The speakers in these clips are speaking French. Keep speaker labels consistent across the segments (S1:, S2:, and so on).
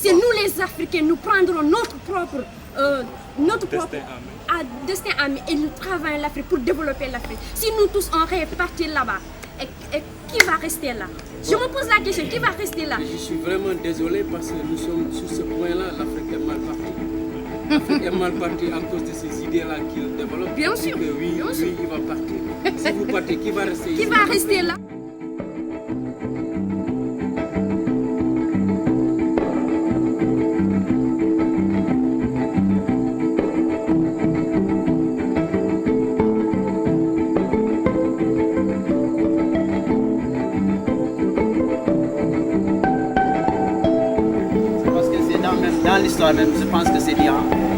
S1: C'est nous les Africains, nous prendrons notre propre destin à main et nous travaillons l'Afrique pour développer l'Afrique. Si nous tous on rêve partir là-bas, et qui va rester là? Je me pose la question, qui va rester là?
S2: Je suis vraiment désolé parce que nous sommes sur ce point-là, l'Afrique est mal partie. L'Afrique est mal partie à cause de ces idées-là qu'il développe.
S1: Bien sûr.
S2: Oui,
S1: bien sûr.
S2: il va partir. Si vous partez, qui va rester ici?
S1: Qui va rester là?
S3: Dans l'histoire même, je pense que c'est bien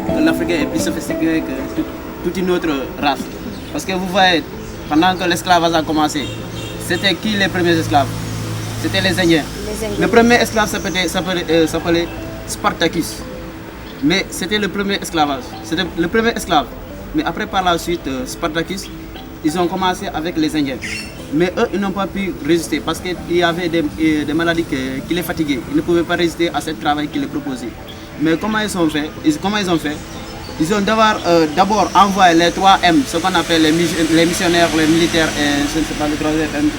S3: que l'Africain est plus sophistiqué que toute une autre race. Parce que vous voyez, pendant que l'esclavage a commencé, c'était qui les premiers esclaves? C'était les Indiens. Le premier esclave s'appelait Spartacus. Mais c'était le premier esclavage. C'était le premier esclave. Mais après, par la suite, Spartacus, ils ont commencé avec les Indiens. Mais eux, ils n'ont pas pu résister parce qu'il y avait des maladies qui les fatiguaient. Ils ne pouvaient pas résister à ce travail qu'ils les proposaient. Mais comment ils ont fait? Ils ont d'abord envoyé les 3 M, ce qu'on appelle les missionnaires, les militaires et je ne sais pas le 3e M.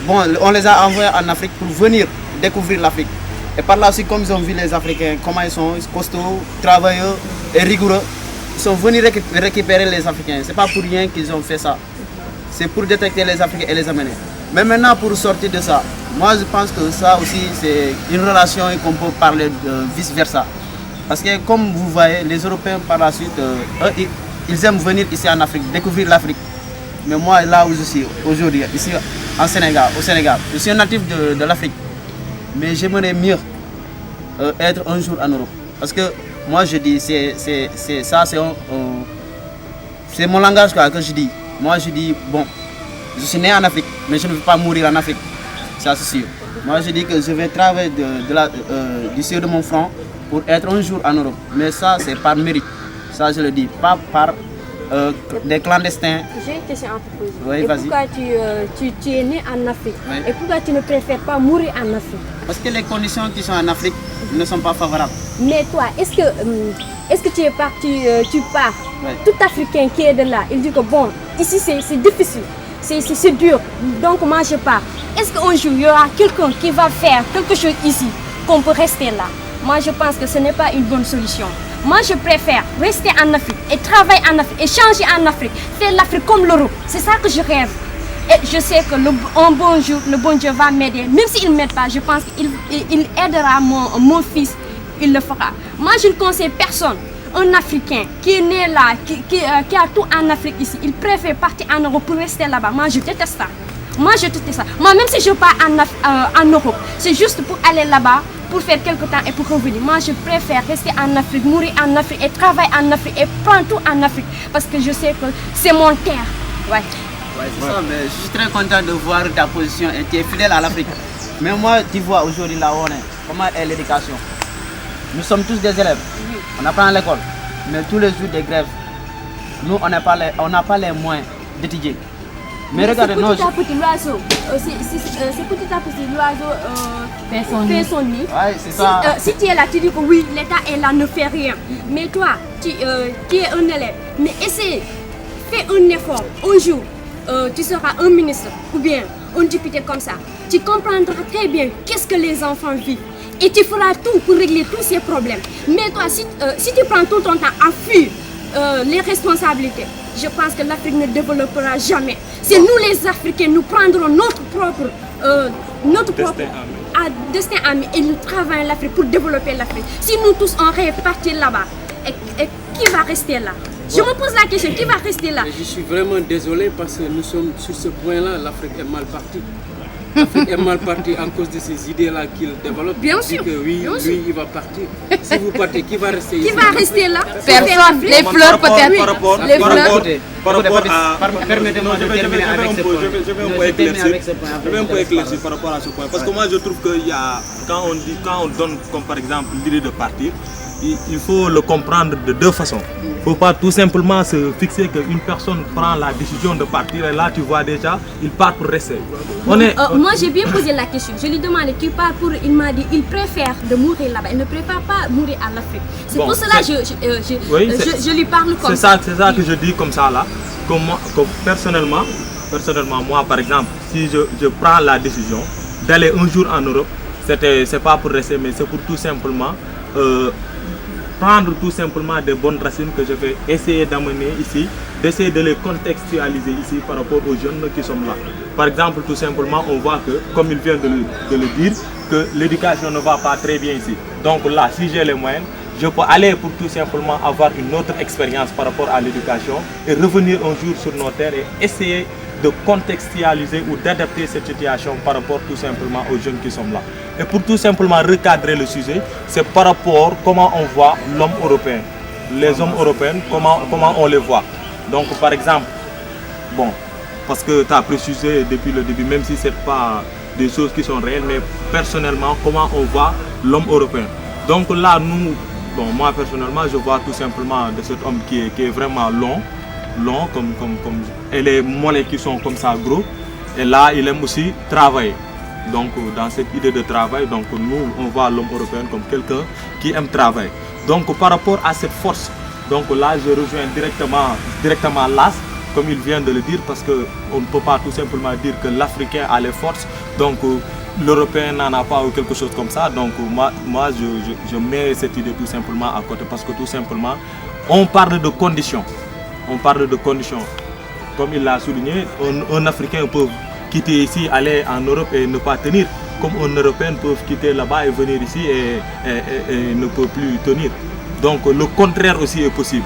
S3: Bon, on les a envoyés en Afrique pour venir découvrir l'Afrique. Et par la suite, comme ils ont vu les Africains, comment ils sont costauds, travailleux et rigoureux, ils sont venus récupérer les Africains. Ce n'est pas pour rien qu'ils ont fait ça. C'est pour détecter les Africains et les amener. Mais maintenant, pour sortir de ça, moi je pense que ça aussi c'est une relation et qu'on peut parler de vice-versa. Parce que comme vous voyez, les Européens par la suite, eux, ils aiment venir ici en Afrique, découvrir l'Afrique. Mais moi, là où je suis aujourd'hui, ici au Sénégal, je suis un natif de l'Afrique. Mais j'aimerais mieux être un jour en Europe. Parce que moi je dis, c'est mon langage que je dis. Moi je dis, bon, je suis né en Afrique, mais je ne veux pas mourir en Afrique. Ça c'est sûr. Moi je dis que je vais travailler du ciel de mon front pour être un jour en Europe. Mais ça c'est par mérite. Ça je le dis, pas par des clandestins.
S1: J'ai une question à te poser.
S3: Oui, vas-y.
S1: Pourquoi tu es né en Afrique?
S3: Oui.
S1: Et pourquoi tu ne préfères pas mourir en Afrique?
S3: Parce que les conditions qui sont en Afrique ne sont pas favorables.
S1: Mais toi, est-ce que tu es parti, tu pars,
S3: Oui.
S1: tout Africain qui est de là, il dit que bon, ici c'est difficile, c'est dur, donc moi je pars. Est-ce qu'un jour il y aura quelqu'un qui va faire quelque chose ici, qu'on peut rester là? Moi je pense que ce n'est pas une bonne solution. Moi je préfère rester en Afrique et travailler en Afrique et changer en Afrique, faire l'Afrique comme l'Europe. C'est ça que je rêve. Et je sais que un bon jour, le bon Dieu va m'aider. Même s'il ne m'aide pas, je pense qu'il aidera mon fils, il le fera. Moi je ne conseille personne. Un Africain qui est né là, qui a tout en Afrique ici, il préfère partir en Europe pour rester là-bas. Moi je déteste ça. Moi je déteste ça. Moi même si je pars en Europe, c'est juste pour aller là-bas, pour faire quelque temps et pour revenir. Moi je préfère rester en Afrique, mourir en Afrique et travailler en Afrique et prendre tout en Afrique. Parce que je sais que c'est mon terre. Ouais.
S3: Ouais, c'est ça, mais je suis très content de voir ta position et tu es fidèle à l'Afrique. Mais moi, tu vois aujourd'hui là où on est, comment est l'éducation. Nous sommes tous des élèves, on apprend à l'école, mais tous les jours des grèves, nous on n'a pas les moyens d'étudier. Mais regardez,
S1: c'est petit à petit l'oiseau, c'est petit à petit l'oiseau fait son nid.
S3: Ouais, c'est ça.
S1: Si tu es là, tu dis que oui, l'État est là, ne fait rien. Mais toi, tu es un élève, mais essaie, fais un effort, un jour. Tu seras un ministre ou bien un député comme ça. Tu comprendras très bien qu'est-ce que les enfants vivent et tu feras tout pour régler tous ces problèmes. Mais toi, si tu prends tout ton temps à fuir les responsabilités, je pense que l'Afrique ne développera jamais. C'est nous les Africains, nous prendrons notre propre destin à main et nous travaillons l'Afrique pour développer l'Afrique. Si nous tous on rêve partir là-bas, et qui va rester là? Je me pose la question, qui va rester là?
S2: Je suis vraiment désolé parce que nous sommes sur ce point-là, l'Afrique est mal partie. L'Afrique est mal partie à cause de ces idées-là qu'il développe.
S1: Bien sûr.
S2: Que oui, lui, il va partir. Si vous partez, qui va rester ici?
S1: Qui va rester là?
S4: Personne. Les fleurs peut-être.
S1: Les fleurs.
S4: par
S3: Écoutez,
S4: rapport
S3: Papis,
S4: à...
S3: permettez-moi de terminer avec ce point.
S4: Je vais un peu éclaircir par rapport à ce point. Parce que moi je trouve que quand on donne comme par exemple l'idée de partir, il faut le comprendre de deux façons. Il ne faut pas tout simplement se fixer qu'une personne prend la décision de partir et là tu vois déjà, il part pour rester.
S1: Moi j'ai bien posé la question, je lui demandais tu pars pour, il m'a dit il préfère de mourir là-bas, il ne préfère pas mourir en Afrique. C'est pour cela que je lui parle comme ça.
S4: C'est ça que je dis comme ça là. Personnellement, moi par exemple, si je prends la décision d'aller un jour en Europe, c'est pas pour rester mais c'est pour tout simplement prendre tout simplement des bonnes racines que je vais essayer d'amener ici, d'essayer de les contextualiser ici par rapport aux jeunes qui sont là. Par exemple, tout simplement, on voit que, comme il vient de le dire, que l'éducation ne va pas très bien ici. Donc là, si j'ai les moyens, je peux aller pour tout simplement avoir une autre expérience par rapport à l'éducation et revenir un jour sur nos terres et essayer de contextualiser ou d'adapter cette situation par rapport tout simplement aux jeunes qui sont là. Et pour tout simplement recadrer le sujet, c'est par rapport à comment on voit l'homme européen. Les hommes européens, comment on les voit. Donc par exemple, parce que tu as précisé depuis le début, même si ce n'est pas des choses qui sont réelles, mais personnellement, comment on voit l'homme européen. Donc là, moi personnellement, je vois tout simplement de cet homme qui est vraiment long, et les mollets qui sont comme ça gros. Et là, il aime aussi travailler. Donc dans cette idée de travail, donc nous, on voit l'homme européen comme quelqu'un qui aime travailler. Donc par rapport à cette force, donc là, je rejoins directement l'AS, comme il vient de le dire, parce qu'on ne peut pas tout simplement dire que l'Africain a les forces, donc l'Européen n'en a pas ou quelque chose comme ça. Donc moi je mets cette idée tout simplement à côté, parce que tout simplement, on parle de conditions. On parle de conditions. Comme il l'a souligné, un Africain peut quitter ici, aller en Europe et ne pas tenir. Comme un Européen peut quitter là-bas et venir ici et ne peut plus tenir. Donc le contraire aussi est possible.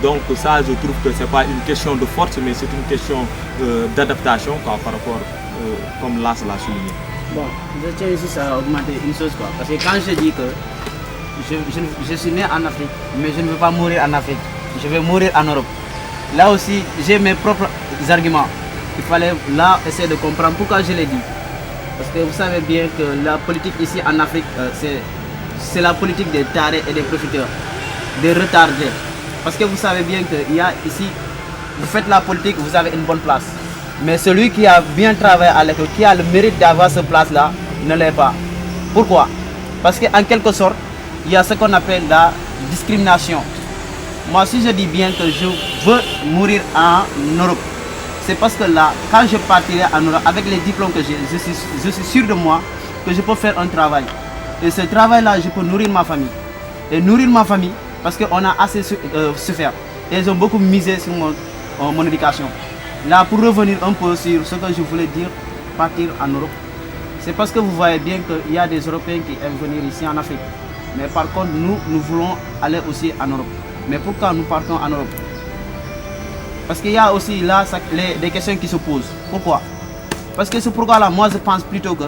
S4: Donc ça, je trouve que ce n'est pas une question de force, mais c'est une question d'adaptation par rapport, comme l'AS l'a souligné.
S3: Bon, je tiens juste à augmenter une chose, parce que quand je dis que je suis né en Afrique, mais je ne veux pas mourir en Afrique, je vais mourir en Europe. Là aussi, j'ai mes propres arguments. Il fallait là essayer de comprendre pourquoi je l'ai dit. Parce que vous savez bien que la politique ici en Afrique, c'est la politique des tarés et des profiteurs, des retardés. Parce que vous savez bien qu'il y a ici, vous faites la politique, vous avez une bonne place. Mais celui qui a bien travaillé à l'école, qui a le mérite d'avoir cette place-là, ne l'est pas. Pourquoi? Parce qu'en quelque sorte, il y a ce qu'on appelle la discrimination. Moi, si je dis bien que je veux mourir en Europe, c'est parce que là, quand je partirai en Europe, avec les diplômes que j'ai, je suis sûr de moi que je peux faire un travail. Et ce travail-là, je peux nourrir ma famille. Et nourrir ma famille, parce qu'on a assez souffert. Et ils ont beaucoup misé sur mon éducation. Là, pour revenir un peu sur ce que je voulais dire, partir en Europe, c'est parce que vous voyez bien qu'il y a des Européens qui aiment venir ici en Afrique. Mais par contre, nous voulons aller aussi en Europe. Mais pourquoi nous partons en Europe? Parce qu'il y a aussi là des questions qui se posent. Pourquoi? Parce que c'est pourquoi là, moi je pense plutôt que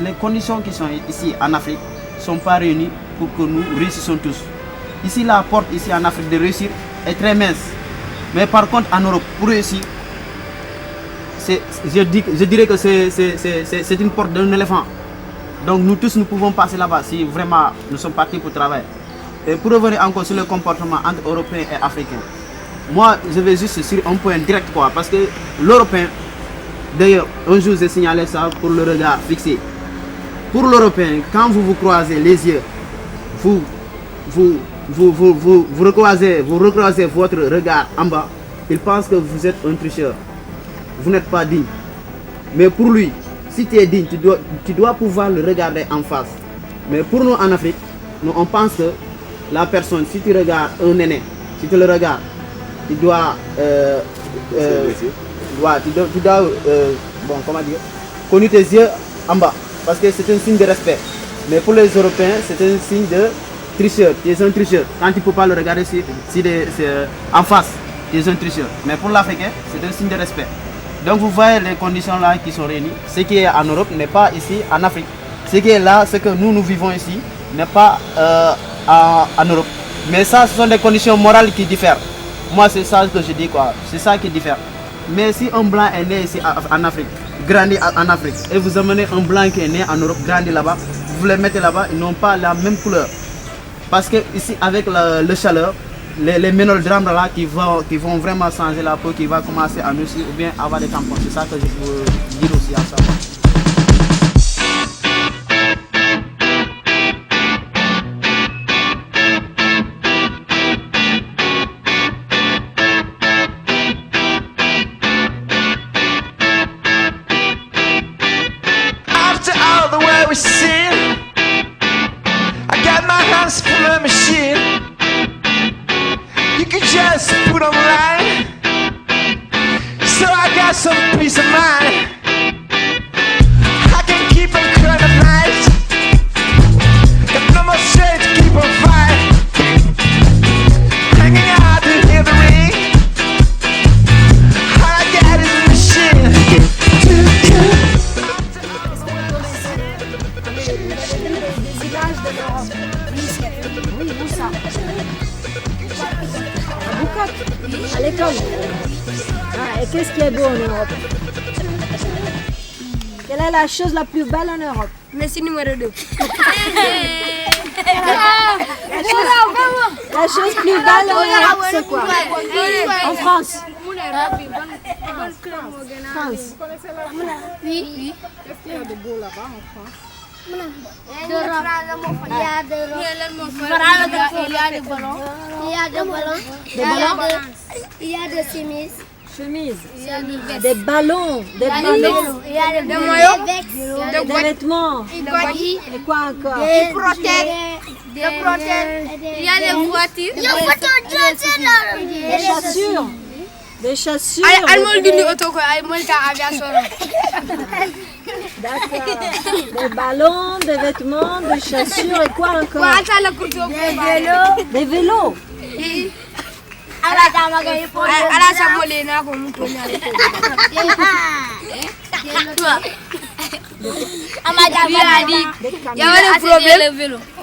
S3: les conditions qui sont ici en Afrique ne sont pas réunies pour que nous réussissions tous. Ici, la porte ici en Afrique de réussir est très mince. Mais par contre, en Europe, pour réussir, je dirais que c'est une porte d'un éléphant. Donc nous tous, nous pouvons passer là-bas si vraiment nous sommes partis pour travailler. Et pour revenir encore sur le comportement entre Européens et Africains, moi je vais juste sur un point direct parce que l'Européen, d'ailleurs un jour j'ai signalé ça pour le regard fixé. Pour l'Européen, quand vous vous croisez les yeux, vous recroisez votre regard en bas, il pense que vous êtes un tricheur, vous n'êtes pas digne. Mais pour lui, si tu es digne, tu dois pouvoir le regarder en face. Mais pour nous en Afrique, nous on pense que la personne, si tu regardes un aîné, si tu le regardes, tu dois, connaître tes yeux en bas, parce que c'est un signe de respect. Mais pour les Européens, c'est un signe de tricheur. Tu es un tricheur. Quand tu ne peux pas le regarder en face, tu es un tricheur. Mais pour l'Africain, c'est un signe de respect. Donc vous voyez les conditions là qui sont réunies. Ce qui est en Europe n'est pas ici en Afrique. Ce qui est là, ce que nous vivons ici, n'est pas en Europe. Mais ça, ce sont des conditions morales qui diffèrent. Moi, c'est ça que je dis, quoi. C'est ça qui diffère. Mais si un blanc est né ici en Afrique, grandi en Afrique, et vous amenez un blanc qui est né en Europe, grandi là-bas, vous les mettez là-bas, ils n'ont pas la même couleur. Parce que ici, avec le chaleur, les mélodrames là qui vont vraiment changer la peau, qui va commencer à nourrir ou bien avoir des tampons. C'est ça que je peux dire aussi à ça.
S5: After all the way we seen, I got my hands full of machine. You can just put on line, so I got some peace of mind. I can keep on current at night, got no more strength to keep on fighting. Hanging out to hear the ring, all I got is a machine.
S1: Des images de l'Europe. Oui, où ça? À Boucotte, à l'école. Ah, et qu'est-ce qui est beau en Europe? Quelle est la chose la plus belle en Europe?
S6: Messi numéro 2.
S1: La chose plus belle en Europe, c'est quoi? En France. France.
S6: Oui.
S7: Qu'est-ce qu'il y a de beau là-bas en France?
S6: Il y a des ballons. Il y a des chemises.
S1: Chemise. Des ballons. Des ballons.
S6: Il y a des maillots.
S1: Des vêtements. Et quoi encore?
S6: Des protèges. Il y a des voitures.
S1: Des chaussures. Des chaussures. D'accord. Des ballons, des vêtements, des chaussures et quoi encore? Des vélos.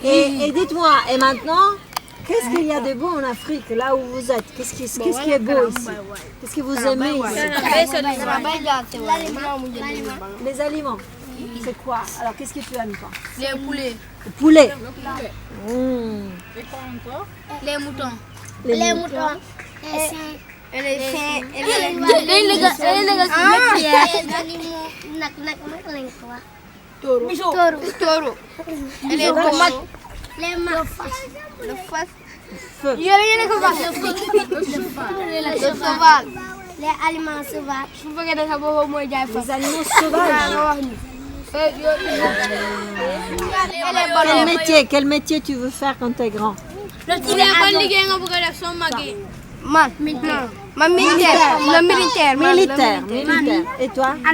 S1: Et dites-moi, et maintenant, qu'est-ce qu'il y a de beau en Afrique, là où vous êtes? Qu'est-ce qui est beau ici? Qu'est-ce que vous aimez ici? Les aliments. C'est quoi? Alors, qu'est-ce que tu aimes, toi?
S6: Les poulets.
S1: Le poulet.
S7: Et quoi encore?
S6: Les moutons.
S1: Les moutons.
S6: Taureau. Les tomates. Le
S1: Feu.
S6: cheval. Les aliments sauvages.
S1: Les animaux sauvages. Quel métier tu veux faire quand tu es grand? Militaire. Et toi? Ah,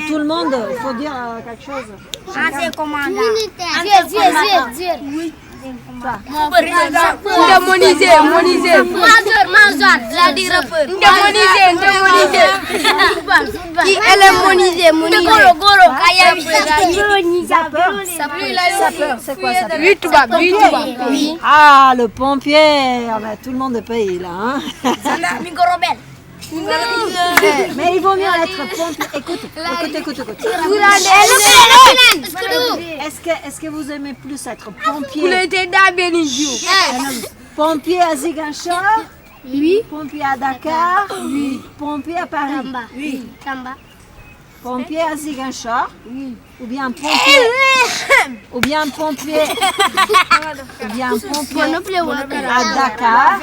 S1: tout le monde, il faut dire quelque chose.
S6: Ancien commandant.
S1: C'est quoi ça? Ah, le pompier. Ah, ben, tout le monde est payé là. Hein? Mais il vaut mieux être pompier. Écoute. Est-ce que vous aimez plus être pompier? Pompier à Ziguinchor? Oui. Pompier à Dakar? Oui. Pompier à Paris?
S6: Oui. Tamba.
S1: Pompier à Ziguinchor? Oui. Ou bien pompier à Dakar?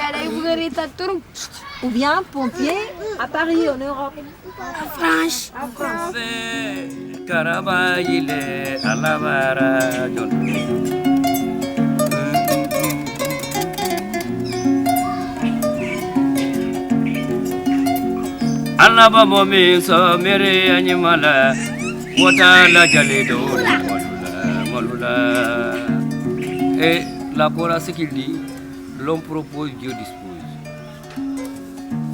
S1: Ou bien pompier à Paris, en Europe?
S6: France.
S8: Karabayile alabara jon. Alaba momi so mere animala wota la jaledo malula. Et la Torah, ce qu'il dit, l'homme propose, Dieu dispose.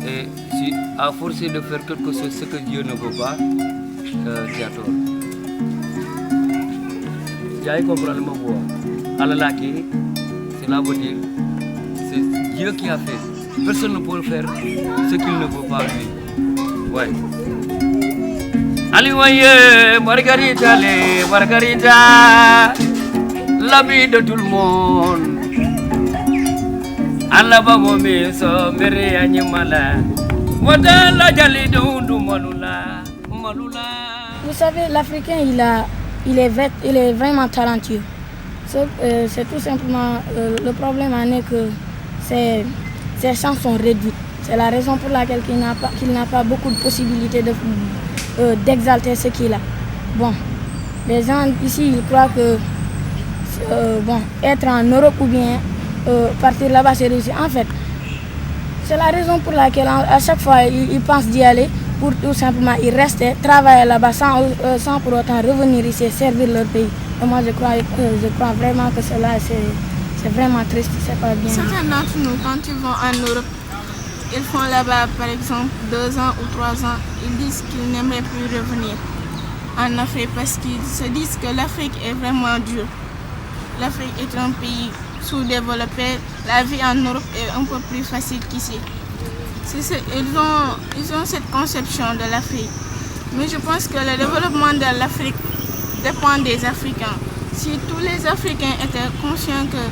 S8: Et si à force de faire quelque chose ce que Dieu ne veut pas, tu as tort. J'ai compris le mot. Allah qui, cela veut dire, c'est Dieu qui a fait. personne ne peut faire ce qu'il ne peut pas lui. Ouais. Allez, voyez, Margarita, la vie de tout le monde. Allah ba momi so mere anyimala. Wada la jali do malula.
S9: Vous savez, l'Africain, il est vraiment talentueux. C'est tout simplement le problème en est que ses chances sont réduites. C'est la raison pour laquelle qu'il n'a pas beaucoup de possibilités d'exalter ce qu'il a. Bon, les gens ici, ils croient que être en Europe ou bien partir là-bas, c'est réussir. En fait, c'est la raison pour laquelle à chaque fois, ils pensent d'y aller pour tout simplement y rester, travailler là-bas sans pour autant revenir ici et servir leur pays. Et moi, je crois vraiment que cela, c'est vraiment triste, c'est pas bien.
S10: Certains d'entre nous, quand ils vont en Europe, ils font là-bas, par exemple, 2 ans ou 3 ans, ils disent qu'ils n'aimeraient plus revenir en Afrique parce qu'ils se disent que l'Afrique est vraiment dure. L'Afrique est un pays sous-développé, la vie en Europe est un peu plus facile qu'ici. Ils ont cette conception de l'Afrique. Mais je pense que le développement de l'Afrique dépend des Africains. Si tous les Africains étaient conscients que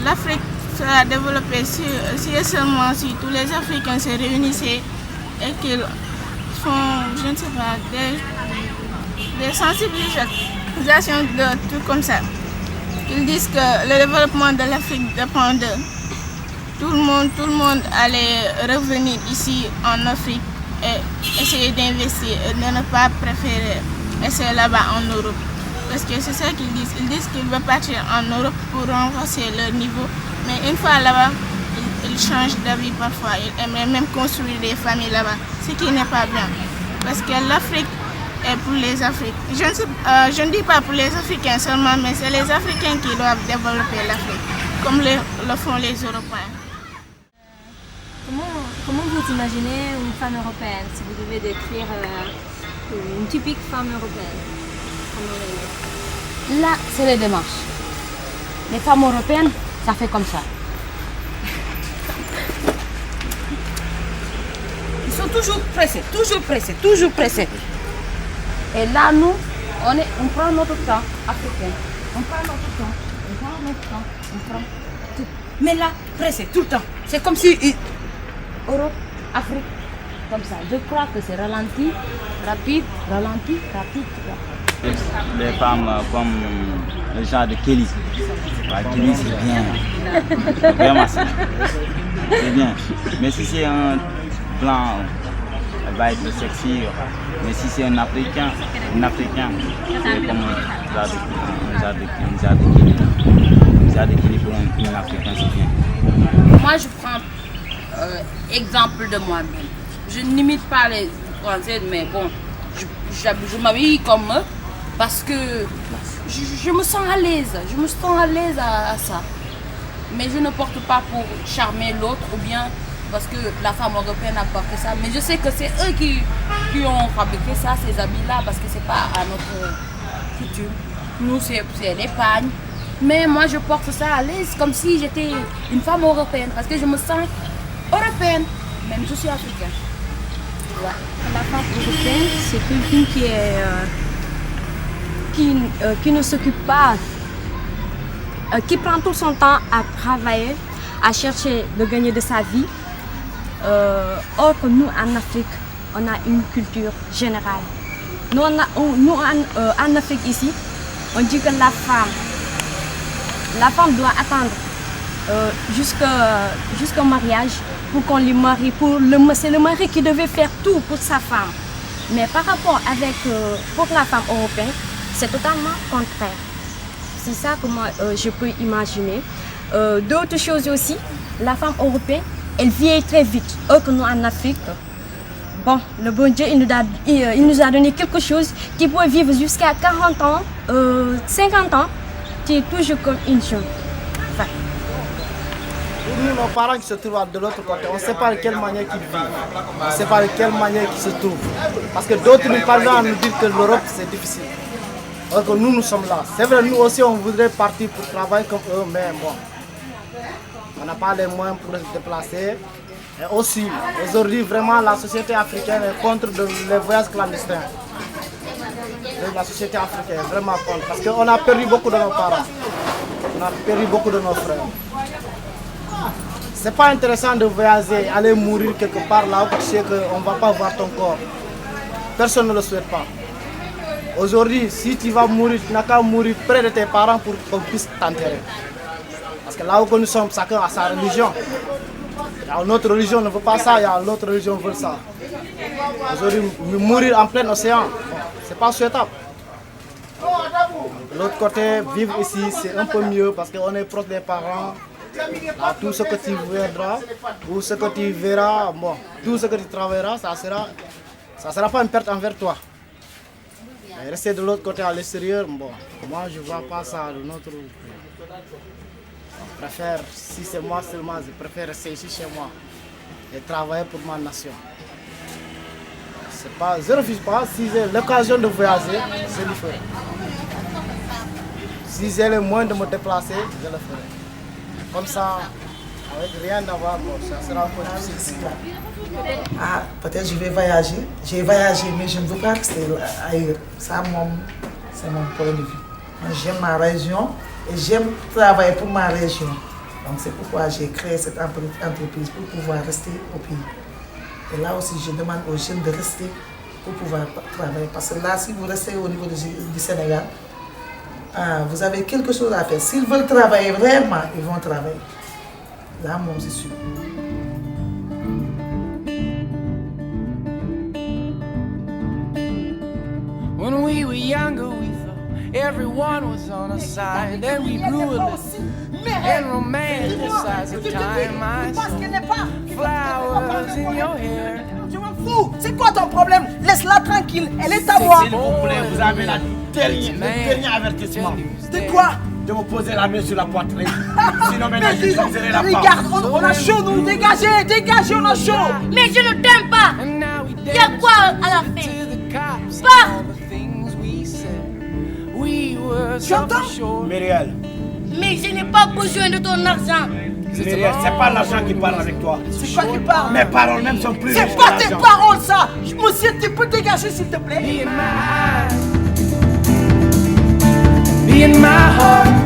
S10: l'Afrique sera développée si et seulement si tous les Africains se réunissaient et qu'ils font, je ne sais pas, des sensibilisations de tout comme ça. Ils disent que le développement de l'Afrique dépend d'eux. Tout le monde allait revenir ici en Afrique et essayer d'investir et de ne pas préférer essayer là-bas en Europe. Parce que c'est ça qu'ils disent. Ils disent qu'ils veulent partir en Europe pour renforcer leur niveau. Mais une fois là-bas, ils changent d'avis parfois. Ils aimeraient même construire des familles là-bas. Ce qui n'est pas bien. Parce que l'Afrique est pour les Africains. Je ne dis pas pour les Africains seulement, mais c'est les Africains qui doivent développer l'Afrique, comme le font les Européens.
S1: Comment vous imaginez une femme européenne, si vous devez décrire une typique femme européenne?
S11: Là, c'est les démarches. Les femmes européennes, ça fait comme ça. Ils sont toujours pressés, toujours pressés, toujours pressés. Et là, nous, on prend notre temps africain. On prend notre temps, on prend tout. Mais là, pressé, tout le temps. C'est comme si Europe, Afrique, comme ça. Je crois que c'est ralenti, rapide.
S3: Les femmes comme le genre de Kelly. Kelly, c'est bien. Vraiment, c'est bien. Mais si c'est un blanc, elle va être sexy. Mais si c'est un Africain, c'est comme un genre de Kelly pour un Africain, c'est bien.
S11: Moi, je prends exemple de moi-même. Je n'imite pas les Français, mais bon, je m'habille comme eux parce que je me sens à l'aise. Je me sens à l'aise à ça. Mais je ne porte pas pour charmer l'autre ou bien parce que la femme européenne a porté ça. Mais je sais que c'est eux qui ont fabriqué ça, ces habits-là, parce que c'est pas à notre coutume. Nous, c'est l'Espagne. Mais moi, je porte ça à l'aise comme si j'étais une femme européenne parce que je me sens européenne, même je suis africaine. Ouais.
S1: La femme européenne, c'est quelqu'un qui ne s'occupe pas, qui prend tout son temps à travailler, à chercher de gagner de sa vie. Or que nous, en Afrique, on a une culture générale. Nous, en Afrique ici, on dit que la femme doit attendre jusqu'au mariage pour qu'on lui marie. C'est le mari qui devait faire tout pour sa femme. Mais par rapport pour la femme européenne, c'est totalement contraire. C'est ça que moi je peux imaginer. D'autres choses aussi, la femme européenne, elle vieillit très vite. Or que nous en Afrique, bon, le bon Dieu, il nous a donné quelque chose qui peut vivre jusqu'à 40 ans, 50 ans, qui est toujours comme une jeune. Enfin.
S12: Pour nous, nos parents qui se trouvent de l'autre côté, on ne sait pas de quelle manière ils vivent, on ne sait pas de quelle manière ils se trouvent. Parce que d'autres nous parlent à nous dire que l'Europe c'est difficile. Alors que nous sommes là. C'est vrai, nous aussi on voudrait partir pour travailler comme eux, mais bon. on n'a pas les moyens pour se déplacer. Et aussi, aujourd'hui, vraiment, la société africaine est contre les voyages clandestins. La société africaine est vraiment contre. Parce qu'on a perdu beaucoup de nos parents. On a perdu beaucoup de nos frères. C'est pas intéressant de voyager, aller mourir quelque part là où tu sais qu'on ne va pas voir ton corps. Personne ne le souhaite pas. Aujourd'hui, si tu vas mourir, tu n'as qu'à mourir près de tes parents pour qu'on puisse t'enterrer. Parce que là où nous sommes, chacun a sa religion. Il y a une autre religion ne veut pas ça, il y a une autre religion qui veut ça. Aujourd'hui, mourir en plein océan, c'est pas souhaitable. De l'autre côté, vivre ici, c'est un peu mieux parce qu'on est proche des parents. Là, tout ce que tu verras, ou ce que tu verras, bon, tout ce que tu travailleras, ça sera pas une perte envers toi. Mais rester de l'autre côté à l'extérieur, bon, moi je vois pas ça de notre pays. Je préfère, si c'est moi seulement, je préfère rester ici chez moi et travailler pour ma nation. Je ne refuse pas, si j'ai l'occasion de voyager, je le ferai. Si j'ai le moyen de me déplacer, je le ferai. Comme ça, avec rien à voir, bon, ça sera un peu difficile.
S13: Ah, peut-être je vais voyager. J'ai voyagé, mais je ne veux pas rester ailleurs. Ça, c'est mon point de vue. Moi, j'aime ma région et j'aime travailler pour ma région. Donc c'est pourquoi j'ai créé cette entreprise pour pouvoir rester au pays. Et là aussi, je demande aux jeunes de rester pour pouvoir travailler. Parce que là, si vous restez au niveau du Sénégal, vous avez quelque chose à faire. S'ils veulent travailler vraiment, ils vont travailler. Là, moi, c'est sûr.
S5: When we were younger, we thought everyone was on our side. Then we grew a little and romanticized the time I saw flowers in your hair.
S14: Je m'en fous. C'est quoi ton problème? Laisse-la tranquille. Elle est à moi.
S15: S'il vous plaît, vous avez le dernier avertissement.
S14: De quoi?
S15: De me poser la main sur la poitrine. Sinon maintenant je utiliserai la force.
S14: Regarde, on a chaud, nous. Dégagez, dégagez, on a chaud.
S1: Mais je ne t'aime pas. Il y a quoi à la fin? Pas.
S14: Tu entends?
S15: Myriel.
S1: Mais je n'ai pas besoin de ton argent.
S15: Myriel, c'est pas l'argent qui parle avec toi.
S14: C'est quoi qui parle?
S15: Mes paroles même sont plus.
S14: C'est pas tes paroles ça. Monsieur, tu peux dégager s'il te plaît?
S5: Be in my heart.